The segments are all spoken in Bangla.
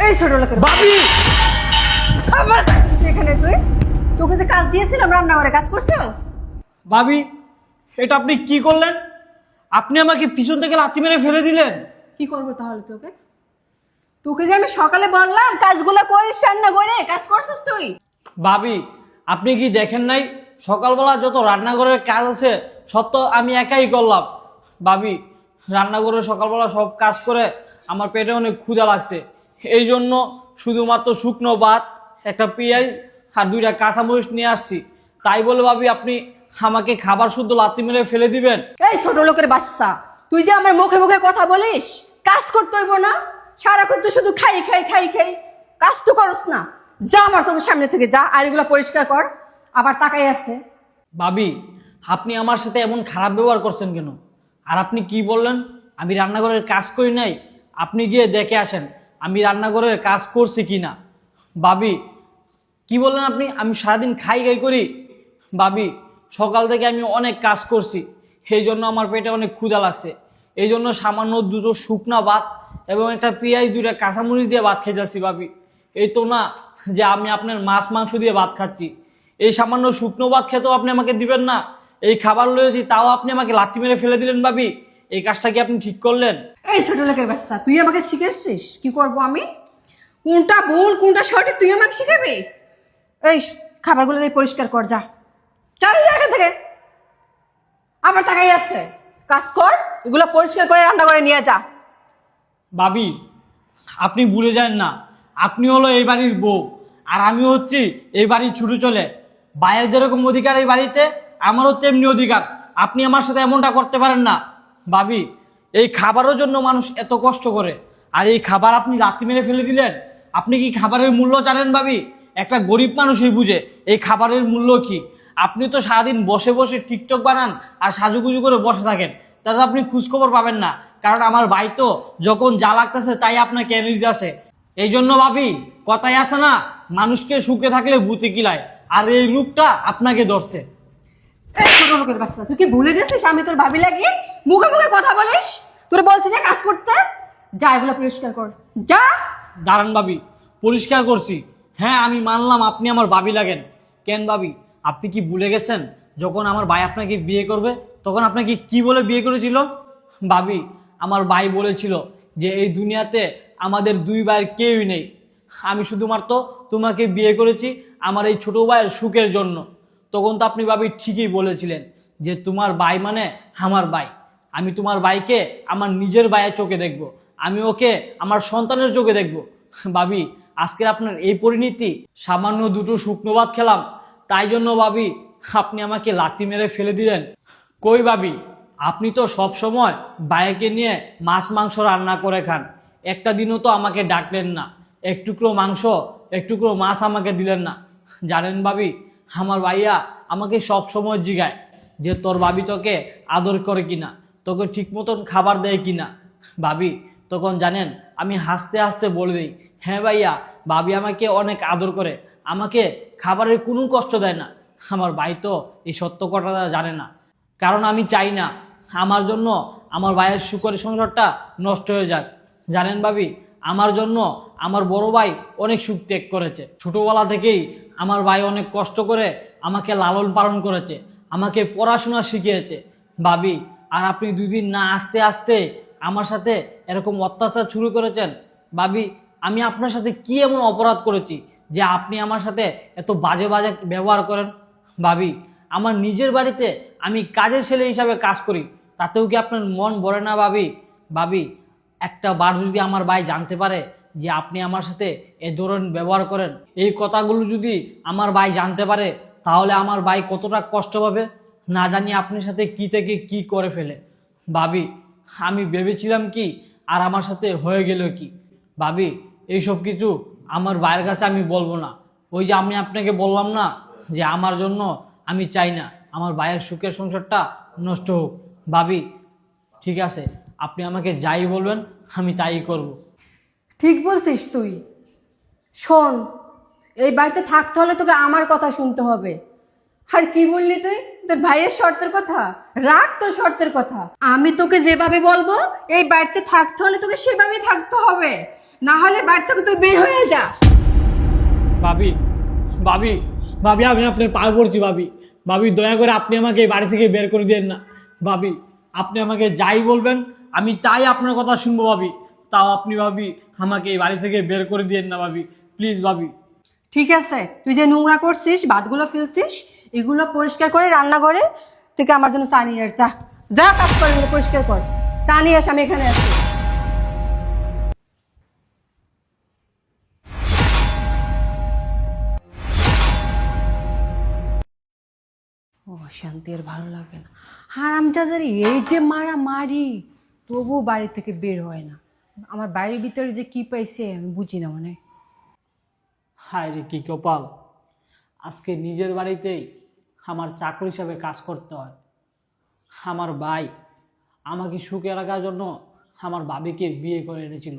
এই ছোট লোকের ভাবি আবার এখানে তুই তোকে যে কাজ দিয়েছিলাম রান্নাঘরে কাজ করছিস? ভাবি এটা আপনি কি করলেন? আপনি আমাকে পিছন থেকে লাথি মেরে ফেলে দিলেন। কি করবো তাহলে তোকে? তোকে যে আমি সকালে বললাম কাজগুলো করিস, রান্না করে কাজ করছিস তুই? ভাবি আপনি কি দেখেন নাই সকালবেলা যত রান্নাঘরের কাজ আছে সব তো আমি একাই করলাম। ভাবি রান্নাঘরে সকালবেলা সব কাজ করে আমার পেটে অনেক ক্ষুধা লাগছে, এই জন্য শুধুমাত্র শুকনো ভাত, একটা পেঁয়াজ আর 2টা কাঁচামরিচ নিয়ে আসছি। তাই বলে ভাবি আপনি আমাকে খাবার শুদ্ধ লাথি মেরে ফেলে দিবেন? এই ছোট লোকের বাচ্চা, তুই যে আমার মুখে মুখে কথা বলিস, কাজ করতে হইব না? সারাক্ষণ তুই শুধু খাই খাই খাই খাই, কাজ তো করস না। যা আমার তোকে সামনে থেকে যা, আর এগুলো পরিষ্কার কর। আবার তাকাই আছে। ভাবি আপনি আমার সাথে এমন খারাপ ব্যবহার করছেন কেন? আর আপনি কি বললেন আমি রান্নাঘরের কাজ করি নাই? আপনি গিয়ে দেখে আসেন আমি রান্নাঘরের কাজ করছি কি না। ভাবি কি বললেন আপনি আমি সারাদিন খাই খাই করি? ভাবি সকাল থেকে আমি অনেক কাজ করছি, সেই জন্য আমার পেটে অনেক ক্ষুধা লাগছে, এই জন্য সামান্য 2টো শুকনা ভাত এবং একটা পেঁয়াজ 2টা কাঁচামরিচ দিয়ে ভাত খেতেছি। ভাবি এই তো না যে আমি আপনার মাছ মাংস দিয়ে ভাত খাচ্ছি। এই সামান্য শুকনো ভাত খেতেও আপনি আমাকে দিবেন না? এই খাবার লয়েছি তাও আপনি আমাকে লাথি মেরে ফেলে দিলেন। ভাবি এই কাজটা কি আপনি ঠিক করলেন? এই ছোট লোকের বাচ্চা, তুই আমাকে শিখেছিস কি করব আমি? কোনটা ভুল কোনটা সঠিক তুই আমাকে শিখাবি? এই খাবারগুলো দিয়ে পরিষ্কার কর, যা চল এখান থেকে। আবার তাকাই আছে, কাজ কর, এগুলো পরিষ্কার করে রান্না করে নিয়ে যা। ভাবি আপনি ভুলে যান না আপনি হলো এই বাড়ির বউ, আর আমি হচ্ছি এই বাড়ির ছোট চলে। বাইরের যেরকম অধিকার এই বাড়িতে, আমারও তেমনি অধিকার। আপনি আমার সাথে এমনটা করতে পারেন না। ভাবি এই খাবারের জন্য মানুষ এত কষ্ট করে, আর এই খাবার আপনি লাথি মেরে ফেলে দিলেন। আপনি কি খাবারের মূল্য জানেন? ভাবি একটা গরিব মানুষই বুঝে এই খাবারের মূল্য কি। আপনি তো সারাদিন বসে বসে টিকটক বানান আর সাজুগুজু করে বসে থাকেন, তাতে আপনি খোঁজখবর পাবেন না। কারণ আমার ভাই তো যখন যা লাগতেছে তাই আপনাকে এনে দিতেছে। এই জন্য ভাবি কথাই আছে না, মানুষকে সুখে থাকলে ভূতে কিলায়, আর এই রূপটা আপনাকে ধরছে। এই ছোট লোকের বাচ্চা, তুই কি ভুলে গেছিস আমি তোর ভাবি লাগি? মুখে মুখে কথা বলিস, তোর বলছি না কাজ করতে, যা এগুলো পরিষ্কার কর, যা। দাঁড়ান ভাবি পরিষ্কার করছি। হ্যাঁ আমি মানলাম আপনি আমার ভাবি লাগেন। কেন ভাবি আপনি কি ভুলে গেছেন যখন আমার ভাই আপনাকে বিয়ে করবে তখন আপনাকে কি বলে বিয়ে করেছিল? ভাবি আমার ভাই বলেছিল যে এই দুনিয়াতে আমাদের 2 ভাইয়ের কেউই নেই, আমি শুধুমাত্র তোমাকে বিয়ে করেছি আমার এই ছোট ভাইয়ের সুখের জন্য। তখন তো আপনি ভাবি ঠিকই বলেছিলেন যে তোমার ভাই মানে আমার ভাই, আমি তোমার ভাইকে আমার নিজের ভাইয়ের চোখে দেখব, আমি ওকে আমার সন্তানের চোখে দেখব। ভাবি আজকের আপনার এই পরিণতি সামান্য 2টো শুকনো ভাত খেলাম তাই জন্য ভাবি আপনি আমাকে লাথি মেরে ফেলে দিলেন। কই ভাবি আপনি তো সব সময় ভাইকে নিয়ে মাছ মাংস রান্না করে খান, একটা দিনও তো আমাকে ডাকলেন না, এক টুকরো মাংস এক টুকরো মাছ আমাকে দিলেন না। জানেন ভাবি আমার ভাইয়া আমাকে সব সময় জিগায় যে তোর ভাবি তোকে আদর করে কিনা, তোকে ঠিক মতন খাবার দেয় কিনা। ভাবি তখন জানেন আমি হাসতে হাসতে বলে দিই, হ্যাঁ ভাইয়া ভাবি আমাকে অনেক আদর করে, আমাকে খাবারের কোনো কষ্ট দেয় না। আমার ভাই তো এই সত্য কথাটা জানে না, কারণ আমি চাই না আমার জন্য আমার ভাইয়ের সুখের সংসারটা নষ্ট হয়ে যাক। জানেন ভাবি আমার জন্য আমার বড় ভাই অনেক সুখ ত্যাগ করেছে, ছোটোবেলা থেকেই আমার ভাই অনেক কষ্ট করে আমাকে লালন পালন করেছে, আমাকে পড়াশোনা শিখিয়েছে। ভাবি আর আপনি 2 দিন না আসতে আসতে আমার সাথে এরকম অত্যাচার শুরু করেছেন। ভাবি আমি আপনার সাথে কি এমন অপরাধ করেছি যে আপনি আমার সাথে এত বাজে বাজে ব্যবহার করেন? ভাবি আমার নিজের বাড়িতে আমি কাজের ছেলে হিসাবে কাজ করি, তাতেও কি আপনার মন ভরে না? ভাবি ভাবি একটা বার যদি আমার ভাই জানতে পারে যে আপনি আমার সাথে এ ধরনের ব্যবহার করেন, এই কথাগুলো যদি আমার ভাই জানতে পারে তাহলে আমার ভাই কতটা কষ্ট পাবে না জানি আপনার সাথে কি থেকে কি করে ফেলে। ভাবি আমি ভেবেছিলাম কি আর আমার সাথে হয়ে গেল কি। ভাবি এইসব কিছু আমার ভাইয়ের কাছে আমি বলবো না। ওই যে আমি আপনাকে বললাম না যে আমার জন্য আমি চাই না আমার ভাইয়ের সুখের সংসারটা নষ্ট হোক। ভাবি ঠিক আছে আপনি আমাকে যাই বলবেন আমি তাই করব। ঠিক বলছিস তুই। শোন, এই বাড়িতে থাকতে হলে তোকে আমার কথা শুনতে হবে। আর কি বললি তুই তোর ভাইয়ের শর্তের কথা? রাখ তোর শর্তের কথা, আমি তোকে যেভাবে বলবো এই বাড়িতে থাকতে হলে তোকে সেভাবেই থাকতে হবে, না হলে বাড়ি থেকে তুই বের হয়ে যা। ভাবি ভাবি ভাবি আমি আপনার পায়ে পড়ছি ভাবি। ভাবি দয়া করে আপনি আমাকে এই বাড়ি থেকে বের করে দিন না ভাবি। আপনি আমাকে যাই বলবেন আমি তাই আপনার কথা শুনবো ভাবি। তাও আপনি ভাবি আমাকে এই বাড়ি থেকে বের করে দিন না ভাবি, প্লিজ ভাবি। ঠিক আছে, তুই যে নোংরা করছিস, ভাতগুলো ফেলছিস, এগুলো পরিষ্কার করে রান্না করে থেকে আমার জন্য চা নিয়ে আস। যা যা, কাজ করে এগুলো পরিষ্কার কর, চা নিয়ে আস, আমি এখানে আছি। ও শান্তি, আর ভালো লাগে না। হারামজাদার এই যে মারা মারি, তবুও বাড়ি থেকে বের হয় না। আমার বাড়ির ভিতরে যে কি পাইছে আমি বুঝি না। মানে হায় রে কি কপাল, আজকে নিজের বাড়িতেই আমার চাকর হিসাবে কাজ করতে হয়। আমার ভাই আমাকে সুখে রাখার জন্য আমার ভাবিকে বিয়ে করে এনেছিল,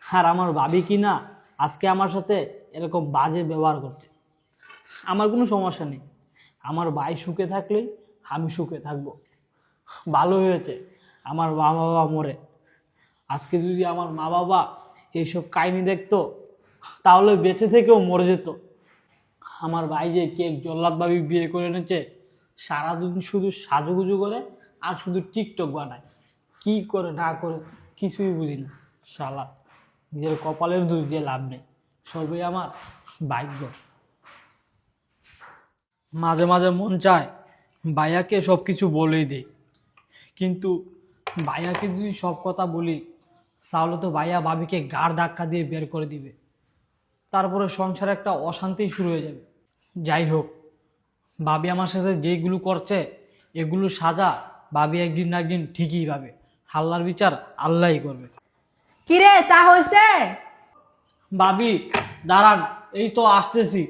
আর আমার ভাবি কি না আজকে আমার সাথে এরকম বাজে ব্যবহার করতে। আমার কোনো সমস্যা নেই, আমার ভাই সুখে থাকলেই আমি সুখে থাকবো। ভালো হয়েছে আমার মা বাবা মরে। আজকে যদি আমার মা বাবা এইসব কাহিনী দেখতো তাহলে বেঁচে থেকেও মরে যেত। আমার ভাই যে কেক জল্লাদ ভাবি বিয়ে করে এনেছে, সারাদিন শুধু সাজুগুজু করে আর শুধু টিকটক বানায়, কি করে না করে কিছুই বুঝি না। শালা নিজের কপালের দুধ দিয়ে লাভ নেই, সবই আমার ভাগ্য। মাঝে মাঝে মন চায় ভাইয়াকে সব কিছু বলেই দেই, কিন্তু ভাইয়াকে যদি সব কথা বলি তাহলে তো ভাইয়া ভাবিকে গাড় ধাক্কা দিয়ে বের করে দিবে, তারপরে সংসারে একটা অশান্তি শুরু হয়ে যাবে। যাই হোক, ভাবি আমার সাথে যেইগুলো করছে এগুলো সাজা ভাবি একদিন না একদিন ঠিকই পাবে। আল্লাহর বিচার আল্লাহই করবে। কিরে, চা হয়েছে? ভাবি দাঁড়ান, এই তো আসতেছি।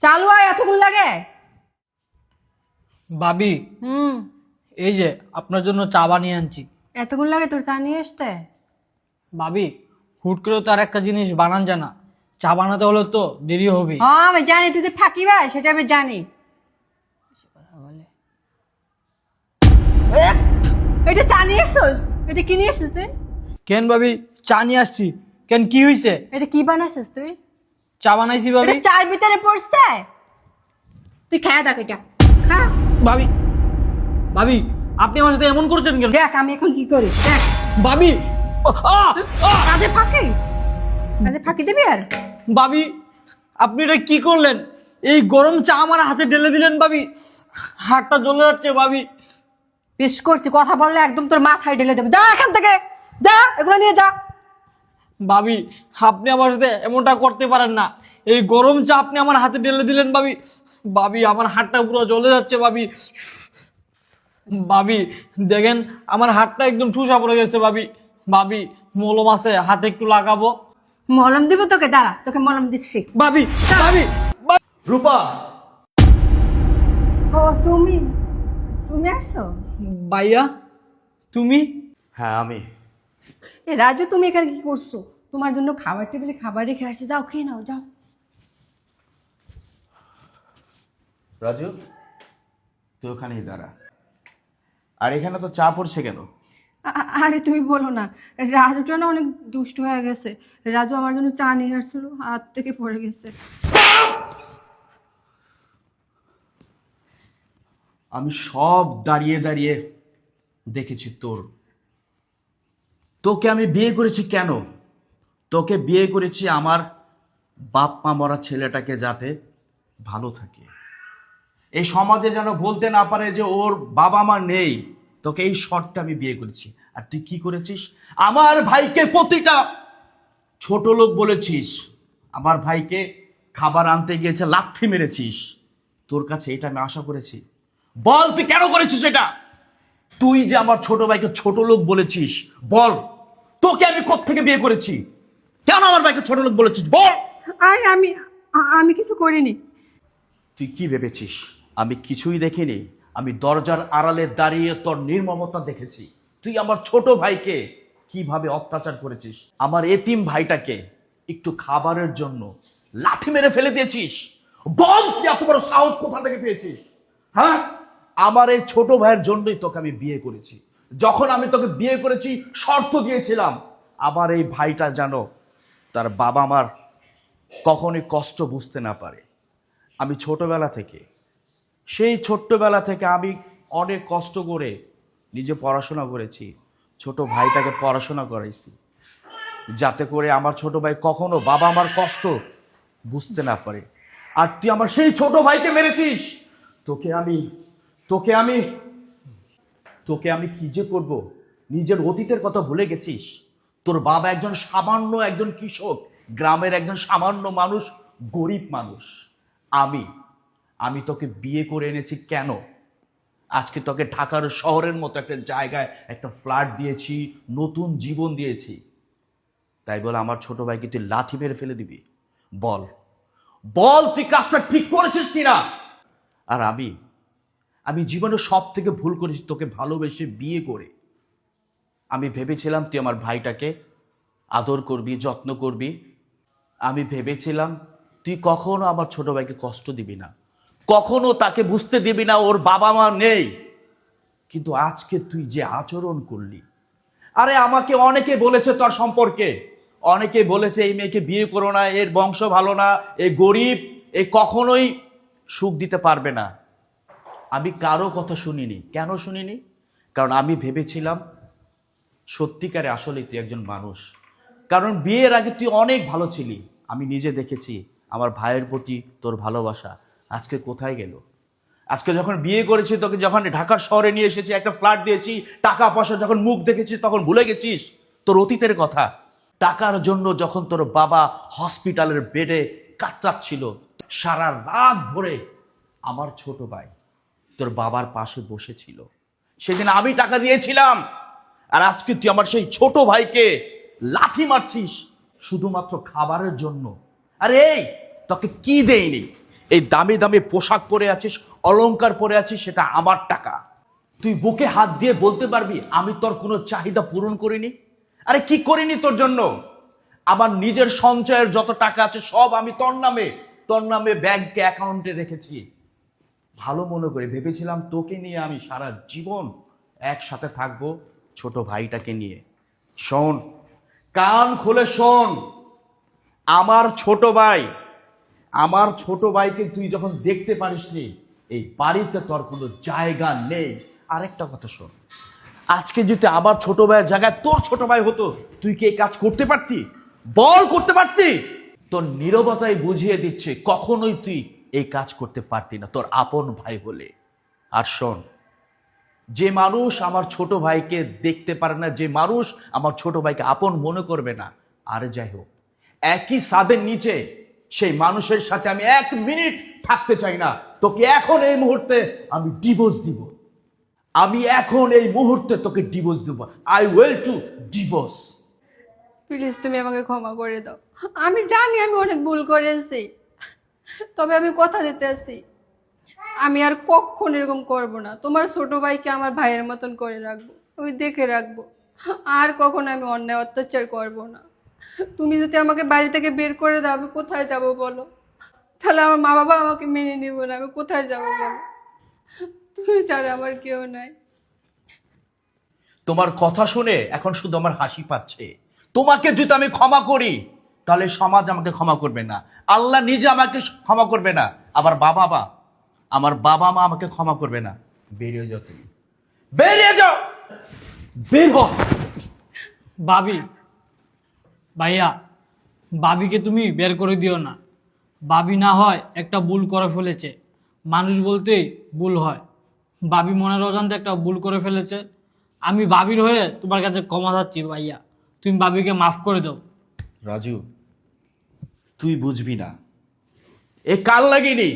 চালু হয় এতক্ষণ লাগে? ভাবি এই যে আপনার জন্য চা বানিয়ে আনছি। এতক্ষণ লাগে তোর চা নিয়ে আসতে? ভাবি হুট করে তো আর একটা জিনিস বানান যায় না, চা বানাতে হলে তো দেরি হবে। হ্যাঁ আমি জানি তুই যে ফাঁকি ভাই, সেটা আমি জানি। এটা চা নিয়ে আসছিস? এটা কি নিয়ে আসছিস তুই? কেন ভাবি চা নিয়ে আসছি কেন, কি হয়েছে? এটা কি বানাইছিস তুই? চা বানাইছি ভাবি। এটা চার ভিতরে পড়ছে, তুই খায়া দেখ এটা, খা। ভাবি ভাবি আপনি আমার সাথে এমন করছেন কেন? দেখ আমি এখন কি করি, দেখ। ভাবি কাজে ফাঁকি, কাজে ফাঁকি দিবি আর? ভাবি আপনি এটা কি করলেন? এই গরম চা আমার হাতে ঢেলে দিলেন ভাবি, হাতটা জ্বলে যাচ্ছে ভাবি। বেশ করছি, কথা বললে একদম তোর মাথায় ঢেলে দেবে। যা এখান থেকে, যা, এগুলো নিয়ে যা। ভাবি আপনি আমার সাথে এমনটা করতে পারেন না, এই গরম চা আপনি আমার হাতে ঢেলে দিলেন ভাবি। ভাবি আমার হাতটা পুরো জ্বলে যাচ্ছে ভাবি। ভাবি দেখেন আমার হাতটা একদম ঠুসা পড়ে গেছে ভাবি। ভাবি মলম আছে হাতে একটু লাগাবো? মলম দিব তোকে, দাঁড়া তোকে মলম দিচ্ছি। ভাবি ভাবি রূপা, ও তুমি, তুমি আসছো? ভাইয়া তুমি? হ্যাঁ আমি। এ রাজু, তুমি এখানে কি করছো? তোমার জন্য খাবার টেবিলে খাবার রেখে আসছে, যাও খেয়ে নাও, যাও। রাজু, তুই ওখানেই দাঁড়া। আর এখানে তো চা পড়ছে কেন? আরে তুমি বলো না, রাজুটা না অনেক দুষ্ট হয়ে গেছে। রাজু আমার জন্য চা নিয়ে আসছিল, হাত থেকে পড়ে গেছে। আমি সব দাঁড়িয়ে দাঁড়িয়ে দেখেছি তোকে আমি বিয়ে করেছি কেন? তোকে বিয়ে করেছি আমার বাপ মা মরা ছেলেটাকে যাতে ভালো থাকে, এই সমাজে যেন বলতে না পারে যে ওর বাবা মা নেই। তোকে এই শর্তে আমি বিয়ে করেছি। আর তুই কি করেছিস? আমার ভাইকে প্রতিটা ছোট লোক বলেছিস, আমার ভাইকে খাবার আনতে গিয়েছে লাথি মেরেছিস। তোর কাছে এটা আমি আশা করেছি? বল তুই কেন করেছিস এটা? তুই যে আমার ছোট ভাইকে ছোট লোক বলেছিস, বল তোকে আমি কোত্থেকে বিয়ে করেছি? কেন আমার ভাইকে ছোট লোক বলেছিস বল? আরে আমি কিছু করিনি। তুই কি ভেবেছিস আমি কিছুই দেখিনি? আমি দরজার আড়ালে দাঁড়িয়ে তোর নির্মমতা দেখেছি। তুই আমার ছোট ভাইকে কিভাবে অত্যাচার করেছিস। আমার এতিম ভাইটাকে একটু খাবারের জন্য লাঠি মেরে ফেলে দিয়েছিস। বল তুই এত বড় সাহস কোথা থেকে পেয়েছিস? হ্যাঁ, আমার এই ছোট ভাইয়ের জন্যই তোকে আমি বিয়ে করেছি। যখন আমি তোকে বিয়ে করেছি শর্ত দিয়েছিলাম আমার এই ভাইটা যেন তার বাবা মার কখনোই কষ্ট বুঝতে না পারে। আমি সেই ছোট্টবেলা থেকে আমি অনেক কষ্ট করে নিজে পড়াশোনা করেছি, ছোট ভাইটাকে পড়াশোনা করাইছি, যাতে করে আমার ছোট ভাই কখনো বাবা মার কষ্ট বুঝতে না পারে। আর তুই আমার সেই ছোট ভাইকে মেরেছিস। তোকে আমি তোকে আমি তোকে আমি কি যে করব? নিজের অতীতের কথা ভুলে গেছিস? তোর বাবা একজন সামান্য একজন কৃষক, গ্রামের একজন সামান্য মানুষ, গরিব মানুষ। আমি আমি তোকে বিয়ে করে এনেছি কেন? আজকে তোকে ঢাকার শহরের মতো একটা জায়গায় একটা ফ্ল্যাট দিয়েছি, নতুন জীবন দিয়েছি, তাই বলে আমার ছোট ভাইকে তুই লাথি মেরে ফেলে দিবি? বল বল তুই কাজটা ঠিক করেছিস কিনা? আর আমি জীবনে সব থেকে ভুল করেছি তোকে ভালোবেসে বিয়ে করে। আমি ভেবেছিলাম তুই আমার ভাইটাকে আদর করবি, যত্ন করবি। আমি ভেবেছিলাম তুই কখনো আমার ছোট ভাইকে কষ্ট দিবি না, কখনো তাকে বুঝতে দিবি না ওর বাবা মা নেই। কিন্তু আজকে তুই যে আচরণ করলি, আরে আমাকে অনেকে বলেছে তোর সম্পর্কে, অনেকে বলেছে এই মেয়েকে বিয়ে করো না, এর বংশ ভালো না, এ গরিব, এ কখনোই সুখ দিতে পারবে না। আমি কারো কথা শুনিনি। কেন শুনিনি? কারণ আমি ভেবেছিলাম সত্যিকারে আসলে তুই একজন মানুষ। কারণ বিয়ের আগে তুই অনেক ভালো ছিলি, আমি নিজে দেখেছি আমার ভাইয়ের প্রতি তোর ভালোবাসা আজকে কোথায় গেল? আজকে যখন বিয়ে করেছি, তোকে যখন ঢাকার শহরে নিয়ে এসেছি, একটা ফ্ল্যাট দিয়েছি, টাকা পয়সা যখন মুখ দেখেছিস তখন ভুলে গেছিস তোর অতীতের কথা। টাকার জন্য যখন তোর বাবা হসপিটালের বেডে কাতরাচ্ছিল, সারা রাত ভরে আমার ছোট ভাই তোর বাবার পাশে বসেছিল, সেদিন আমি টাকা দিয়েছিলাম। আর আজকে তুই আমার সেই ছোট ভাইকে লাথি মারছিস শুধুমাত্র খাবারের জন্য। আরে এই তোকে কি দেয়নি? এই দামি দামি পোশাক পরে আছিস, অলংকার পরে আছিস, সেটা আমার টাকা। তুই বুকে হাত দিয়ে বলতে পারবি আমি তোর কোনো চাহিদা পূরণ করিনি? আরে কি করিনি তোর জন্য? আমার নিজের সঞ্চয়ের যত টাকা আছে সব আমি তোর নামে ব্যাংকে অ্যাকাউন্টে রেখেছি। ভালো মনে করে ভেবেছিলাম তোকে নিয়ে আমি সারা জীবন একসাথে থাকবো, ছোট ভাইটাকে নিয়ে। শোন, কান খুলে শোন, আমার ছোট ভাইকে তুই যখন দেখতে পারিসনি, এই বাড়িতে তোর কোনো জায়গা নেই। আরেকটা কথা শোন, আজকে যদি আবার ছোট ভাইয়ের জায়গায় তোর ছোট ভাই হতো, তুই কি এই কাজ করতে পারতি? বল, করতে পারতি? তোর নীরবতাই বুঝিয়ে দিচ্ছে কখনোই তুই এই কাজ করতে পারতি না তোর আপন ভাই বলে। আর শোন, যে মানুষ আমার ছোট ভাইকে দেখতে পারে না, যে মানুষ আমার ছোট ভাইকে আপন মনে করবে না, আরে যাই হোক, একই ছাদের নিচে সেই মানুষের সাথে আমি 1 মিনিট থাকতে চাই না। তোকে এখন এই মুহূর্তে আমি ডিভোর্স দিব। আমি এখন এই মুহূর্তে তোকে ডিভোর্স দেব। I will to divorce. Please তুমি আমাকে ক্ষমা করে দাও। আমি জানি আমি অনেক ভুল করেছি, তবে আমি কথা দিতে আছি আমি আর কখনো এরকম করব না। তোমার ছোট ভাইকে আমার ভাইয়ের মতন করে রাখবো, আমি দেখে রাখবো। আর কখনো আমি অন্যায় অত্যাচার করব না। তুমি যদি আমাকে বাড়ি থেকে বের করে দাও, আমি কোথায় যাব বলো? তাহলে আমার মা বাবা আমাকে মেনে নিব না, আমি কোথায় যাব বলো? তুমি ছাড়া আমার কেউ নাই। তোমার কথা শুনে এখন শুধু আমার হাসি পাচ্ছে। তোমাকে যদি আমি ক্ষমা করি, তাহলে সমাজ আমাকে ক্ষমা করবে না, আল্লাহ নিজে আমাকে ক্ষমা করবে না, আমার বাবা মা আমাকে ক্ষমা করবে না। বেরিয়ে যাও তুমি, বেরিয়ে যাও, বের হ। ভাবি, ভাইয়া, ভাবিকে তুমি বের করে দিও না। ভাবি না হয় একটা ভুল করে ফেলেছে, মানুষ বলতেই ভুল হয়। ভাবি মনের অজান্তে একটা ভুল করে ফেলেছে। আমি ভাবির হয়ে তোমার কাছে ক্ষমা চাচ্ছি ভাইয়া, তুমি ভাবিকে মাফ করে দাও। রাজু, তুই বুঝবি না, এ কাল লাগেনি,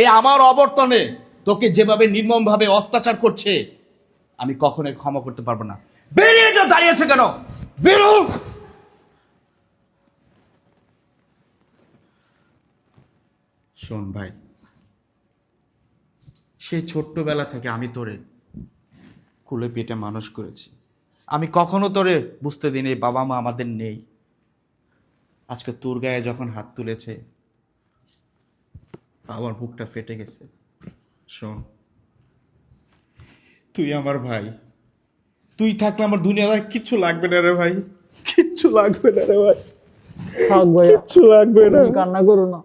এ আমার অবর্তনে তোকে যেভাবে নির্মম ভাবে অত্যাচার করছে, আমি কখনোই ক্ষমা করতে পারবো না। বেরিয়ে যাও, দাঁড়িয়েছে কেন? বেরো। শোন ভাই, সেই ছোট্টবেলা থেকে আমি তোরে কুলে পেটে মানুষ করেছি। আমি কখনো তোরে বুঝতে দিই এই বাবা মা আমাদের নেই। আজকে তোর গায়ে যখন হাত তুলেছে, আমার বুকটা ফেটে গেছে। শোন, তুই আমার ভাই, তুই থাকলে আমার দুনিয়ায় কিচ্ছু লাগবে না রে ভাই, কিচ্ছু লাগবে না রে ভাই, থাক ভাইয়া, কিচ্ছু লাগবে না। তুমি কান্না করো না।